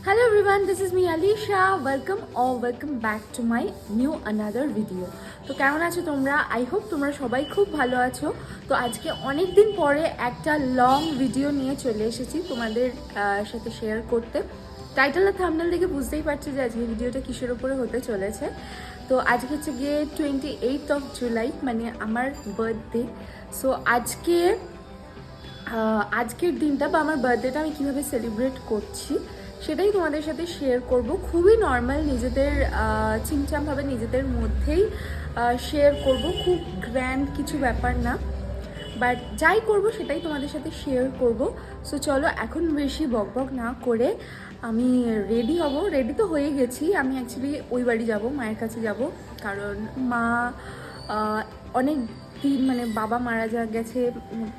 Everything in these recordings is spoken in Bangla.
Hello everyone, this is me Alisha. Welcome back to my new another video. তো কেমন আছো তোমরা? আই হোপ তোমরা সবাই খুব ভালো আছো। তো আজকে অনেক দিন পরে একটা লং ভিডিও নিয়ে চলে এসেছি তোমাদের সাথে শেয়ার করতে। টাইটেল আর থাম্বনেল দেখে বুঝতেই পারছো যে আজকে ভিডিওটা কিসের উপরে হতে চলেছে। তো আজকে হচ্ছে গিয়ে 28th of July, মানে আমার বার্থডে। সো আজকের দিনটা বা আমার বার্থডেটা আমি কীভাবে সেলিব্রেট করছি সেটাই তোমাদের সাথে শেয়ার করব। খুবই নর্মাল, নিজেদের চিমচামভাবে নিজেদের মধ্যেই শেয়ার করব, খুব গ্র্যান্ড কিছু ব্যাপার না, বাট যাই করব সেটাই তোমাদের সাথে শেয়ার করব। সো চলো এখন বেশি বকবক না করে আমি রেডি হব। রেডি তো হয়ে গেছি, আমি অ্যাকচুয়ালি ওই বাড়ি যাব, মায়ের কাছে যাব, কারণ মা অনেক দিন, মানে বাবা মারা গেছে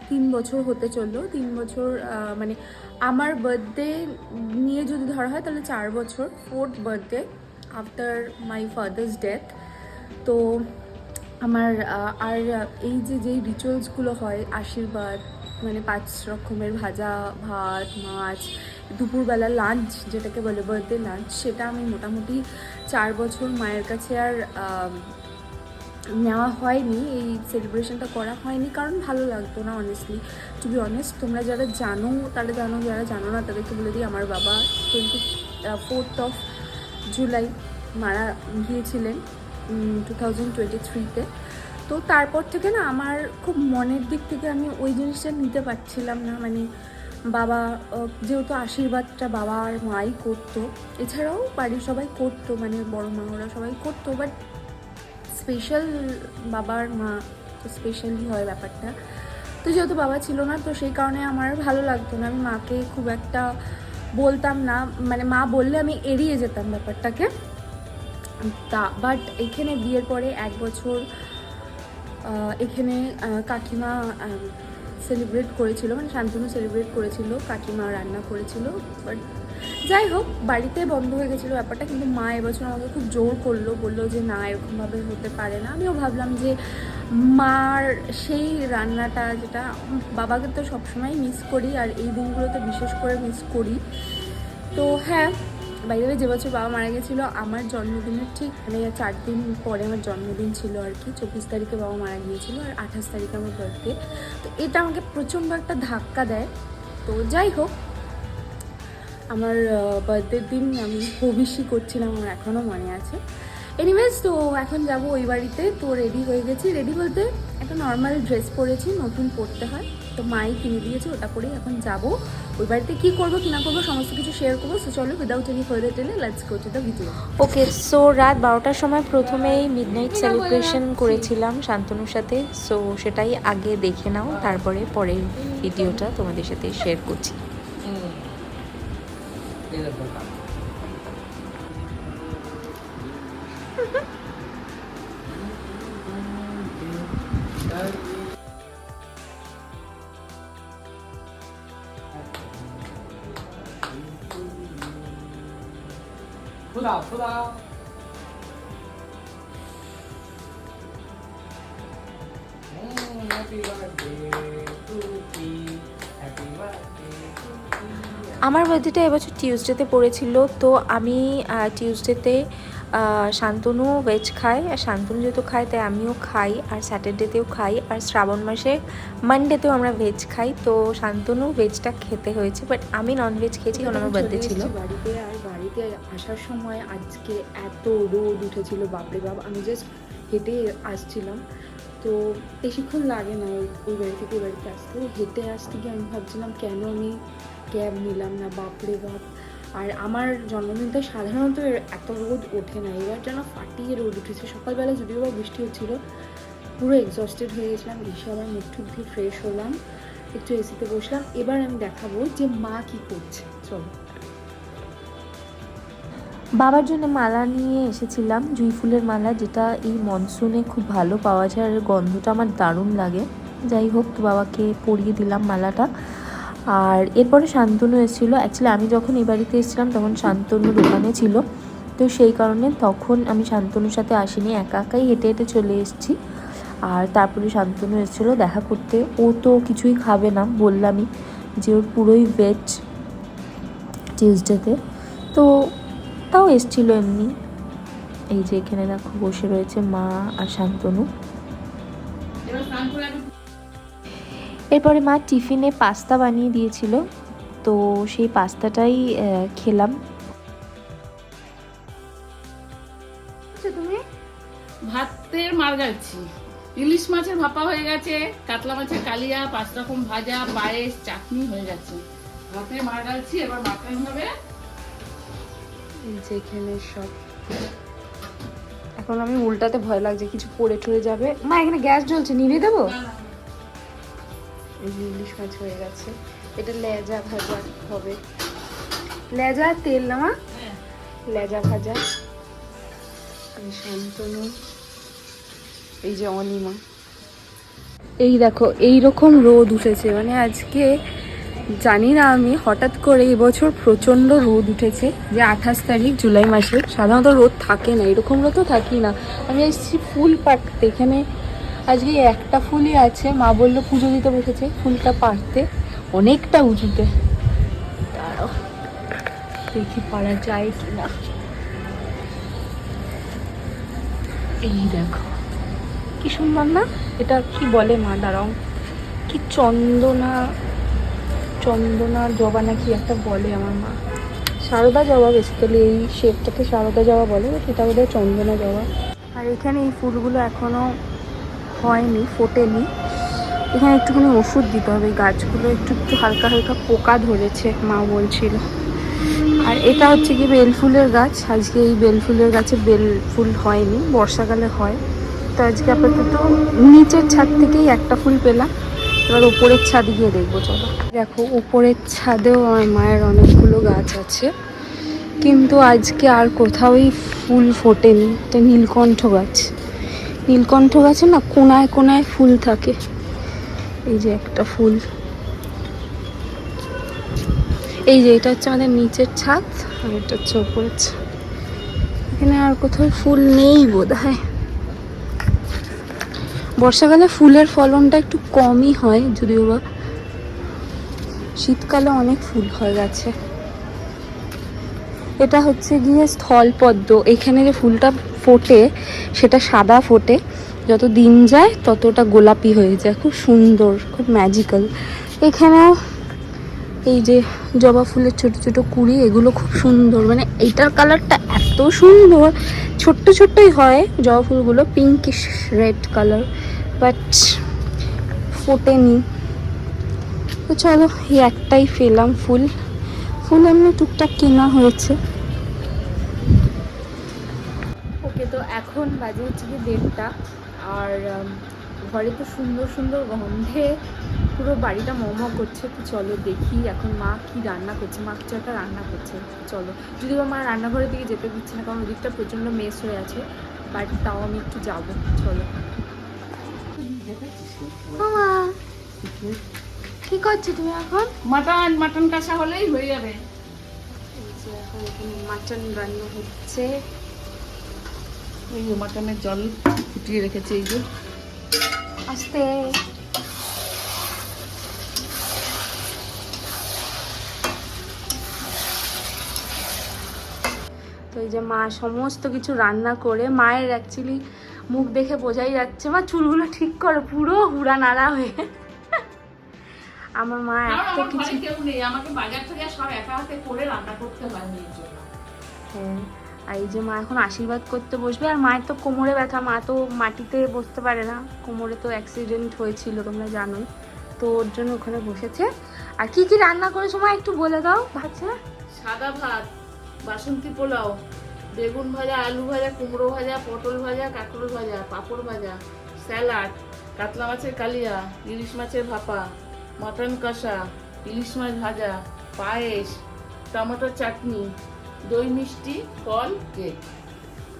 3 বছর হতে চললো। 3 বছর মানে আমার বার্থডে নিয়ে যদি ধরা হয় তাহলে 4 বছর, 4th birthday after my father's death. তো আমার আর এই যেই রিচুয়ালসগুলো হয়, আশীর্বাদ, মানে 5 রকমের ভাজা ভাত, মাছ, দুপুরবেলা লাঞ্চ যেটাকে বলে বার্থডে লাঞ্চ, সেটা আমি মোটামুটি 4 বছর মায়ের কাছে আর নেওয়া হয়নি, এই সেলিব্রেশনটা করা হয়নি, কারণ ভালো লাগতো না অনেস্টলি। টু বি অনেস্ট, তোমরা যারা জানো তারা জানো, যারা জানো না তাদেরকে বলে দিই, আমার বাবা 24th of July মারা গিয়েছিলেন 2023-তে। তো তারপর থেকে না আমার খুব মনের দিক থেকে আমি ওই জিনিসটা নিতে পারছিলাম না। মানে বাবা যেহেতু আশীর্বাদটা বাবা আর মাই করতো, এছাড়াও বাড়ির সবাই করতো, মানে বড় মা ওরা সবাই করতো, বাট স্পেশাল বাবার মা, তো স্পেশালি হয় ব্যাপারটা। তো যেহেতু বাবা ছিল না, তো সেই কারণে আমার ভালো লাগতো না, আমি মাকে খুব একটা বলতাম না, মানে মা বললে আমি এড়িয়ে যেতাম ব্যাপারটাকে। বাট এখানে বিয়ের পরে 1 বছর এখানে কাকিমা সেলিব্রেট করেছিল, মানে শান্তনু সেলিব্রেট করেছিল, কাকিমা রান্না করেছিল। বাট যাই হোক, বাড়িতে বন্ধ হয়ে গেছিলো ব্যাপারটা, কিন্তু মা এবছর আমাকে খুব জোর করলো, বললো যে না, এরকমভাবে হতে পারে না। আমিও ভাবলাম যে মার সেই রান্নাটা, যেটা বাবাকে তো সবসময় মিস করি, আর এই দিনগুলোতে বিশেষ করে মিস করি। তো হ্যাঁ, বাইরে যে বছর বাবা মারা গেছিলো আমার জন্মদিনের ঠিক মানে 4 দিন পরে আমার জন্মদিন ছিল আর কি। 24 তারিখে বাবা মারা গিয়েছিলো, আর 28 তারিখে আমার বার্থডে। তো এটা আমাকে প্রচণ্ড একটা ধাক্কা দেয়। তো যাই হোক, আমার বার্থডের দিন আমি ভবিষ্যৎ করছিলাম, আমার এখনও মনে আছে। এনিওয়েজ, তো এখন যাব ওই বাড়িতে। তো রেডি হয়ে গেছি, রেডি বলতে একটা নর্মাল ড্রেস পরেছি, নতুন পরতে হয়, তো মাই কিনে দিয়েছে, ওটা পরেই এখন যাব ওই বাড়িতে। কী করবো কি না করবো সমস্ত কিছু শেয়ার করবো। সো চলো, without any further delay let's go to the video. Okay, so রাত 12টার সময় প্রথমেই মিডনাইট সেলিব্রেশন করেছিলাম শান্তনুর সাথে। সো সেটাই আগে দেখে নাও, তারপরে পরের ভিডিওটা তোমাদের সাথে শেয়ার করছি। আমার বার্থডেটা এবছর টিউসডেতে পড়েছিল। তো আমি টিউসডেতে শান্তনু ভেজ খায়, আর শান্তনু যেহেতু খায় তাই আমিও খাই, আর স্যাটারডেতেও খাই, আর শ্রাবণ মাসে মানডেতেও আমরা ভেজ খাই। তো শান্তনু ভেজটা খেতে হয়েছে, বাট আমি ননভেজ খেয়েছি কারণ আমার বার্থডে ছিল। বাড়িতে আর বাড়িতে আসার সময় আজকে এত রোদ উঠেছিল, বাপরে বাপ, আমি জাস্ট হেঁটে আসছিলাম। তো বেশিক্ষণ লাগে না ওই বাড়ি থেকে ওই বাড়িতে আসতে। হেঁটে আসতে গিয়ে আমি ভাবছিলাম কেন আমি ক্যাব নিলাম না, বাপরে বাপ। আর আমার জন্মদিনটা সাধারণত এত রোদ ওঠে না, এবার যেন ফাটিয়ে রোদ উঠেছে। সকালবেলা যদিও বা বৃষ্টি হচ্ছিলো, পুরো এক্সস্টেড হয়ে গেছিলাম। এসে আবার মুখ টুক দিয়ে ফ্রেশ হলাম, একটু এসিতে বসলাম। এবার আমি দেখাবো যে মা কি করছে, চলো। বাবার জন্য মালা নিয়ে এসেছিলাম, জুঁই ফুলের মালা, যেটা এই মনসুনে খুব ভালো পাওয়া যায়, আর গন্ধটা আমার দারুণ লাগে। যাই হোক, তো বাবাকে পরিয়ে দিলাম মালাটা। আর এরপরে শান্তনু এসেছিলো। অ্যাকচুয়ালি আমি যখন এই বাড়িতে এসেছিলাম তখন শান্তনু দোকানে ছিল, তো সেই কারণে তখন আমি শান্তনুর সাথে আসিনি, একা একাই হেঁটে হেঁটে চলে এসেছি। আর তারপরে শান্তনু এসেছিলো দেখা করতে। ও তো কিছুই খাবে না, বললামই যে ওর পুরোই ভেজ টিউসডেতে। তো তাও এসছিল এমনি। এই যে এখানে দেখো বসে রয়েছে মা আর শান্তনু। এরপরে মা টিফিনে পাস্তা বানিয়ে দিয়েছিল, তো সেই পাস্তাটাই খেলাম। তুমি ভাতের মার গাচ্ছি, ইলিশ মাছের ভাপা হয়ে গেছে, কাতলা মাছের কালিয়া, 5 রকম ভাজা, পায়েস, চাটনি হয়ে গেছে। ভাতের মার গাচ্ছি, এবার মাখানো হবে। যেখানে সব এখন আমি উল্টাতে ভয় লাগছে কিছু পড়ে টড়ে যাবে। মা এখানে গ্যাস জ্বলছে, নিভিয়ে দেবো? এই যে ইলিশ মাছ হয়ে গেছে, এটা লেজা ভাজা হবে। লেজা আর তেল না মা? লেজা ভাজা। এই শান্তনু, এই যে অনিমা। এই দেখো এইরকম রোদ উঠেছে, মানে আজকে জানি না আমি হঠাৎ করে এবছর প্রচণ্ড রোদ উঠেছে। যে 28 তারিখ জুলাই মাসের, সাধারণত রোদ থাকে না, এরকম রোদও থাকি না। আমি এসেছি ফুল পাড়তে, এখানে আজকে একটা ফুলই আছে। মা বললো পুজো দিতে বসেছে, ফুলটা পাড়তে অনেকটা উঁচুতে। দাঁড়াও দেখি পারা যায় কিনা। এই দেখো কি সুন্দর না? এটা কি বলে মা, দাঁড়াও, কি চন্দনা চন্দনা জবা না কি একটা বলে আমার মা। সারদা জবা, বেসিক্যালি এই শেপটাকে সারদা জবা বলে, সেটা বোধহয় চন্দনা জবা। আর এখানে এই ফুলগুলো এখনো হয়নি, ফোটেনি। এখানে একটুখানি ওষুধ দিতে হবে, গাছগুলো একটু একটু হালকা হালকা পোকা ধরেছে মা বলছিল। আর এটা হচ্ছে কি বেল ফুলের গাছ। আজকে এই বেল ফুলের গাছে বেল ফুল হয়নি, বর্ষাকালে হয়। তো আজকে আপাতত নিচের ছাদ থেকেই একটা ফুল পেলাম, এবার উপরের ছাদে গিয়ে দেখবো। চলো দেখো, উপরের ছাদেও আমার মায়ের অনেকগুলো গাছ আছে, কিন্তু আজকে আর কোথাওই ফুল ফোটেনি। এটা নীলকণ্ঠ গাছ। নীলকণ্ঠ গাছে না কোনায় কোনায় ফুল থাকে। এই যে একটা ফুল, এই যে এটা হচ্ছে আমাদের নিচের ছাদ, আর এটা হচ্ছে উপরের ছাদ। এখানে আর কোথাও ফুল নেই বোধহয়। বর্ষাকালে ফুলের ফলনটা একটু কমই হয়, যদিও বা শীতকালে অনেক ফুল হয় গাছে। এটা হচ্ছে গিয়ে স্থলপদ্ম। এখানে যে ফুলটা ফোটে সেটা সাদা ফোটে, যত দিন যায় ততটা গোলাপি হয়ে যায়, খুব সুন্দর, খুব ম্যাজিক্যাল। এখানেও এই যে জবা ফুলের ছোট ছোট কুঁড়ি, এগুলো খুব সুন্দর, মানে এইটার কালারটা এত সুন্দর। ছোট্ট ছোট্টই হয় জবা ফুলগুলো, পিঙ্কিশ রেড কালার, বাট ফোটেনি। তো চলো, এই একটাই পেলাম ফুল। ফুল এমনি টুকটাক কেনা হয়েছে। ওকে, তো এখন বাজে হচ্ছে কি 1:30, আর ঘরে তো সুন্দর সুন্দর গন্ধে পুরো বাড়িটা মম করছে। তো চলো দেখি এখন মা কি রান্না করছে। মা কিছু একটা রান্না করছে, চলো। যদিও মা রান্নাঘরের দিকে যেতে দিচ্ছে না, কারণ ওদিকটা প্রচণ্ড মেস হয়ে আছে, বাট তাও আমি একটু যাবো। চলো। মা কি করছো তুমি এখন? মাটন কষা হলেই হয়ে যাবে। এই যে এখন এখানে মাটন রান্না হচ্ছে। এই যে মাটনের জল ফুটিয়ে রেখেছে, এই যে আস্তে। তো এই যে মা সমস্ত কিছু রান্না করে, মায়ের অ্যাকচুয়ালি মুখ দেখে বোঝাই যাচ্ছে, মা চুলগুলো ঠিক করো, পুরো হুড়া নাড়া হয়ে। আমার মা এত কিছু, কেউ নেই, আমাকে বাজার থেকে সব একা হাতে করে রান্না করতে হয় মেয়ের জন্য। হ্যাঁ। আর এই যে মা এখন আশীর্বাদ করতে বসবে। আর মায়ের তো কোমরে ব্যথা, মা তো মাটিতে বসতে পারে না, কোমরে তো অ্যাক্সিডেন্ট হয়েছিল তোমরা জানোই, তো ওর জন্য ওখানে বসেছে। আর কি কি রান্না করেছো মা একটু বলে দাও। ভাজা, সাদা ভাত, বাসন্তী পোলাও, বেগুন ভাজা, আলু ভাজা, কুমড়ো ভাজা, পটল ভাজা, কাঁকরোল ভাজা, পাঁপড় ভাজা, স্যালাড, কাতলা মাছের কালিয়া, ইলিশ মাছের ভাপা, মটন কষা, ইলিশ মাছ ভাজা, পায়েস, টমেটো চাটনি, দই মিষ্টি, ফল, কেক।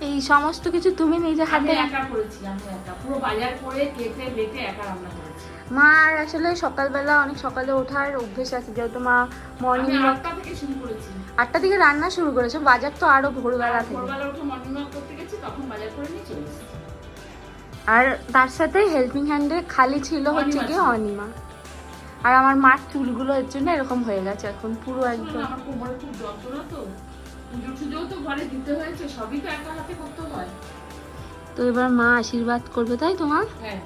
এই সমস্ত কিছু তুমি নিজে আমি হাতে? একা করেছি, আমি একা পুরো বাজার করে কেটে বেটে একা রান্না করেছি। মা আর আসলে সকালবেলা অনেক সকালে ওঠার অভ্যেস আছে, যেহেতু মা মর্নিং আমি ওয়াক 8টা থেকে শুরু করেছি। 8টা থেকে রান্না শুরু করেছে, বাজার তো আরো ভোরবেলা থেকে। ভোরবেলা উঠে মর্নিং ওয়াক করতে গেছি, তখন বাজার করে নিয়ে চলে এসেছি। আর তার সাথে হেল্পিং হ্যান্ডে খালি ছিল হচ্ছে কি অনিমা। আর আমার মার চুলগুলো এর জন্য এরকম হয়ে গেছে এখন পুরো একদম। আমার কোমরে খুব যন্ত্রণা তো, পুজো টুজোও তো ঘরে দিতে হয়েছে, সবই তো একা হাতে করতে হয়। তো এবার মা আশীর্বাদ করবে, তাই তোমার? হ্যাঁ।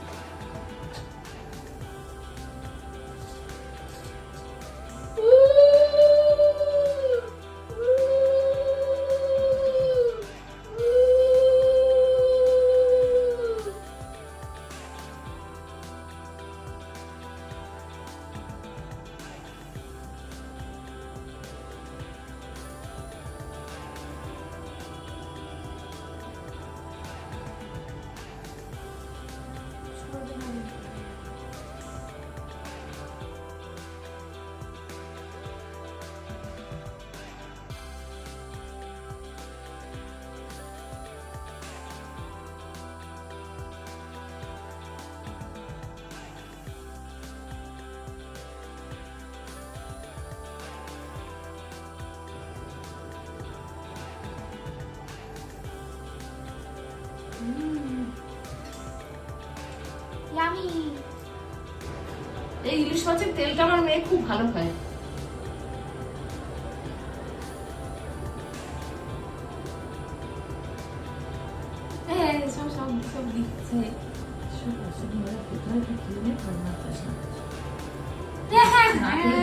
এই ইলিশ মাছের তেলটা আমার মেয়ে খুব ভালো খায়। সব দিচ্ছে।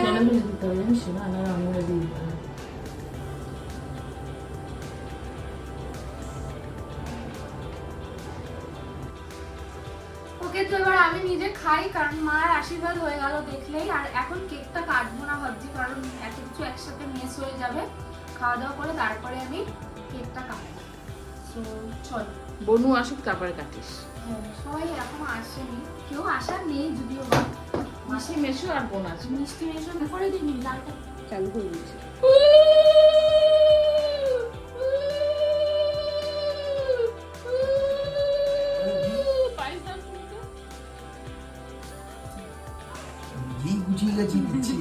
জলে মিলে দিতে হবে, জানিস না? না, আঙুলে দিয়ে দিতে হবে। ওকে, তো এবার আমি নিজে খাই, কারণ মায়ের আশীর্বাদ হয়ে গেল দেখলেই। আর এখন কেকটা কাটবো না ভাবছি, কারণ এত কিছু একসাথে মিস হয়ে যাবে। খাওয়া দাওয়া করে তারপরে আমি কেকটা কাটবো। তো চল, বনু আসুক তারপরে কাটিস। হ্যাঁ, সবাই এখনো আসেনি, কেউ আসার নেই যদিও বা। মাসি মেশো আর বোন আছে। মিষ্টি মেশো করে দিবি, লালটা চালু করে দিয়েছি। ঘি গুছিয়ে গেছি দিচ্ছি।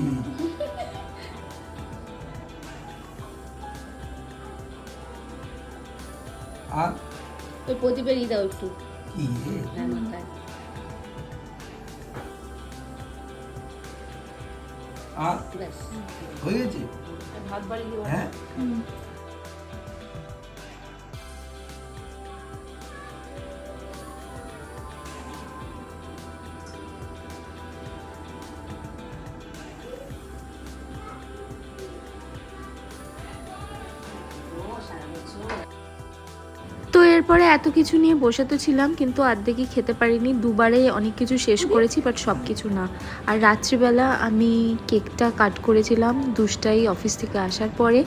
আর ওই প্রদীপের ই দাও একটু। কি রে? আর হয়ে গেছে? ভাত বাড়ি দিয়ে হ্যাঁ, তো এরপরে এত কিছু নিয়ে বসে তো ছিলাম, কিন্তু অর্ধেকই খেতে পারিনি। দুবারে অনেক কিছু শেষ করেছি, বাট সব কিছু না। আর রাত্রিবেলা আমি কেকটা কাট করেছিলাম দুষ্টাই অফিস থেকে আসার পরে।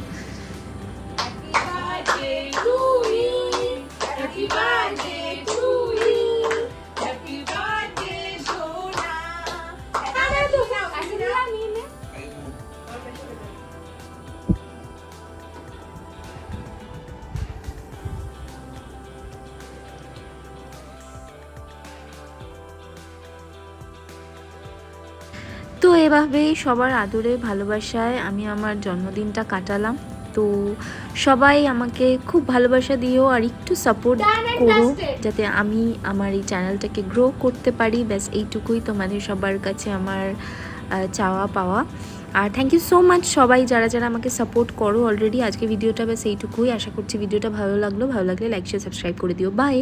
তো এভাবেই সবার আদরে ভালোবাসায় আমি আমার জন্মদিনটা কাটালাম। তো সবাই আমাকে খুব ভালোবাসা দিও আর একটু সাপোর্ট করো, যাতে আমি আমার এই চ্যানেলটাকে গ্রো করতে পারি। ব্যাস এইটুকুই তোমাদের সবার কাছে আমার চাওয়া পাওয়া। আর থ্যাংক ইউ সো মাচ সবাই যারা যারা আমাকে সাপোর্ট করো অলরেডি। আজকে ভিডিওটা ব্যাস এইটুকুই। আশা করছি ভিডিওটা ভালো লাগলে লাইক শেয়ার সাবস্ক্রাইব করে দিও। বাই।